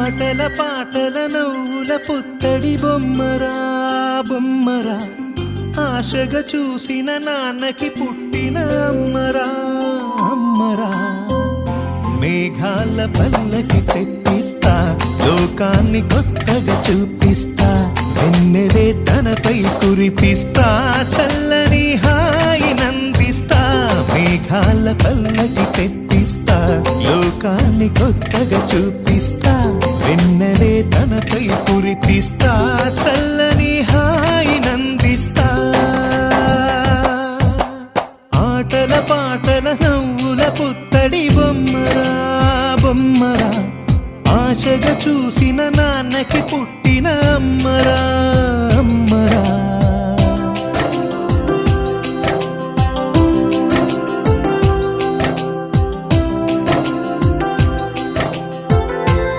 ఆటల పాటల నవ్వుల పుత్తడి బొమ్మరా బొమ్మరా, ఆశగా చూసిన నాన్నకి పుట్టిన అమ్మరా అమ్మరా. మేఘాల పల్లకి తెప్పిస్తా, లోకాన్ని కొత్తగా చూపిస్తా, వెన్నెలే తనపై కురిపిస్తా, చల్లని హాయి నందిస్తా. మేఘాల పల్లకి తెప్పిస్తా, లోకాన్ని కొత్తగా చూపిస్తా, వెన్నెలే తనపై కురిపిస్తా, చల్లని హాయి నందిస్తా. ఆటల పాటల నవ్వుల పుత్తడి బొమ్మరా బొమ్మరా, ఆశగా చూసిన నాన్నకి పుట్టిన అమ్మరా అమ్మరా.